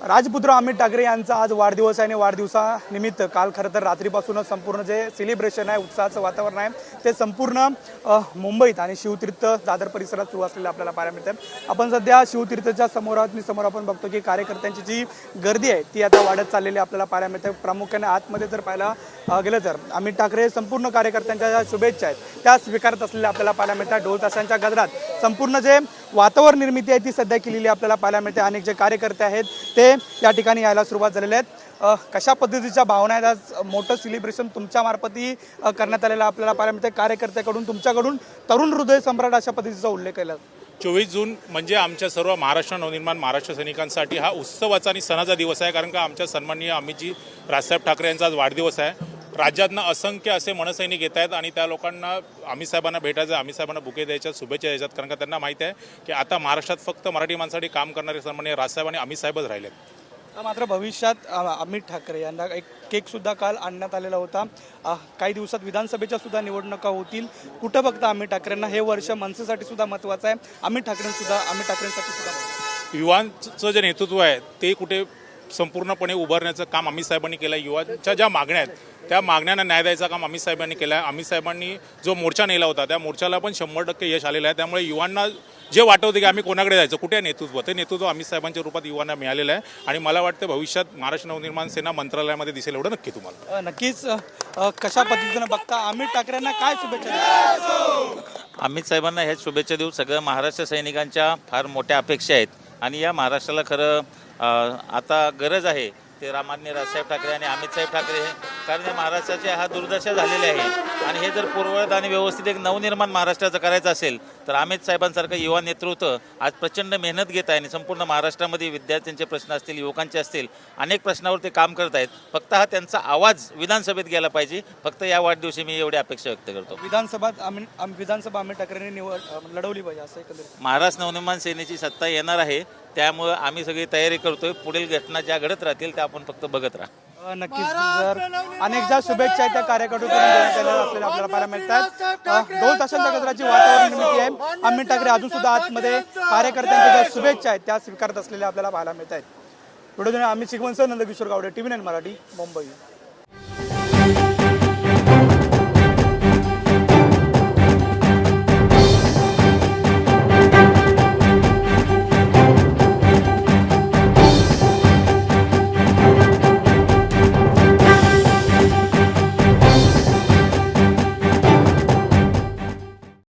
राजपुत्र अमित ठाकरे यांचा आज वाढदिवस आहे आणि वाढदिवसानिमित्त काल खरं तर रात्रीपासूनच संपूर्ण जे सेलिब्रेशन आहे, उत्साहाचं वातावरण आहे ते संपूर्ण मुंबईत आणि शिवतीर्थ दादर परिसरात सुरू असलेलं आपल्याला पाहायला मिळतं। आपण सध्या शिवतीर्थच्या समोर आपण बघतो की कार्यकर्त्यांची जी गर्दी आहे ती आता वाढत चाललेली आपल्याला पाहायला मिळते। प्रामुख्याने आतमध्ये जर पाहायला गेलं तर अमित ठाकरे संपूर्ण कार्यकर्त्यांच्या ज्या शुभेच्छा आहेत त्या स्वीकारत असलेल्या आपल्याला पाहायला मिळतात। ढोल ताशांच्या गजरात संपूर्ण जे वातावरण निर्मिती आहे ती सध्या केलेली आपल्याला पाहायला मिळते। अनेक जे कार्यकर्ते आहेत ते या ठिकाणी यायला सुरुवात झालेले आहेत। कशा पद्धतीच्या भावना आहेत, आज मोठं सेलिब्रेशन तुमच्या मार्फतही करण्यात आलेलं आपल्याला पाहायला मिळते। कार्यकर्त्याकडून तुमच्याकडून तरुण हृदय सम्राट अशा पद्धतीचा उल्लेख केला। 24 जून म्हणजे आमच्या सर्व महाराष्ट्र नवनिर्माण महाराष्ट्र सैनिकांसाठी हा उत्सवाचा आणि सणाचा दिवस आहे, कारण का आमच्या सन्माननीय अमितजी राजसाहेब ठाकरे यांचा आज वाढदिवस आहे। राज्यातनं असंख्य असे मनसैनिक येत आहेत आणि त्या लोकांना अमित साहेबांना भेटायचं, अमित साहेबांना बुके द्यायच्या, शुभेच्छा द्यायच्यात, कारण का त्यांना माहीत आहे की आता महाराष्ट्रात फक्त मराठी माणसासाठी काम करणारे सन्माननीय राजसाहेब आणि अमित साहेबच राहिलेत। मात्र भविष्यात अमित ठाकरे यांना एक केक सुद्धा काल आणण्यात आलेला होता। काही दिवसात विधानसभेच्या सुद्धा निवडणुका होतील। कुठं बघता अमित ठाकरेंना हे वर्ष मनसेसाठी सुद्धा महत्त्वाचं आहे, अमित ठाकरेंसाठी सुद्धा युवांचं जे नेतृत्व आहे ते कुठे संपूर्णपणे उभारण्याचं काम अमित साहेबांनी केलं आहे। युवांच्या ज्या मागण्या आहेत त्या मागण्यांना न्याय द्यायचं काम अमित साहेबांनी केलं आहे। अमित साहेबांनी जो मोर्चा नेला होता त्या मोर्चाला पण 100% यश आलेलं आहे। त्यामुळे युवांना जे वाटत होते की आम्ही कोणाकडे जायचं, कुठे नेतृत्व, ते नेतृत्व अमित साहेबांच्या रूपात युवांना मिळालेलं आहे आणि मला वाटतं भविष्यात महाराष्ट्र नवनिर्माण सेना मंत्रालयामध्ये दिसेल एवढं नक्की तुम्हाला। नक्कीच कशा पद्धतीनं बघता अमित ठाकरेंना काय शुभेच्छा द्या? अमित साहेबांना हेच शुभेच्छा देऊ। सगळ्या महाराष्ट्र सैनिकांच्या फार मोठ्या अपेक्षा आहेत आणि या महाराष्ट्राला खरं आता गरज आहे ते रामान्य राजसाहेब ठाकरे आणि अमित साहेब ठाकरे, कारण या महाराष्ट्राची हा दुर्दशा झालेली आहे आणि हे जर पूर्ववत आणि व्यवस्थित एक नवनिर्माण महाराष्ट्राचं करायचं असेल तर अमित साहेबांसारखं युवा नेतृत्व आज प्रचंड मेहनत घेत आहे आणि संपूर्ण महाराष्ट्रामध्ये विद्यार्थ्यांचे प्रश्न असतील, युवकांचे असतील, अनेक प्रश्नावर ते काम करत आहेत। फक्त हा त्यांचा आवाज विधानसभेत गेला पाहिजे, फक्त या वाढदिवशी मी एवढी अपेक्षा व्यक्त करतो। विधानसभा अमित ठाकरेंनी लढवली पाहिजे असं एकंदरीत महाराष्ट्र नवनिर्माण सेनेची सत्ता येणार आहे, त्यामुळे आम्ही सगळी तयारी करतोय। पुढील घटना ज्या घडत राहतील त्या आपण फक्त बघत राहा। नक्कीच जर अनेक ज्या शुभेच्छा आहेत त्या कार्यकर्त्यांकडून देण्यात आलेल्या असलेल्या आपल्याला पाहायला मिळतात। ढोल ताशांच्या गजराची वातावरण निर्मिती आहे। अमित ठाकरे अजून सुद्धा आतमध्ये कार्यकर्त्यांच्या ज्या शुभेच्छा आहेत त्या स्वीकारत असलेल्या आपल्याला पाहायला मिळत आहेत। व्हिडिओ अमित शिकवण सर, नंदकिशोर गावडे, TV9 मराठी, मुंबई।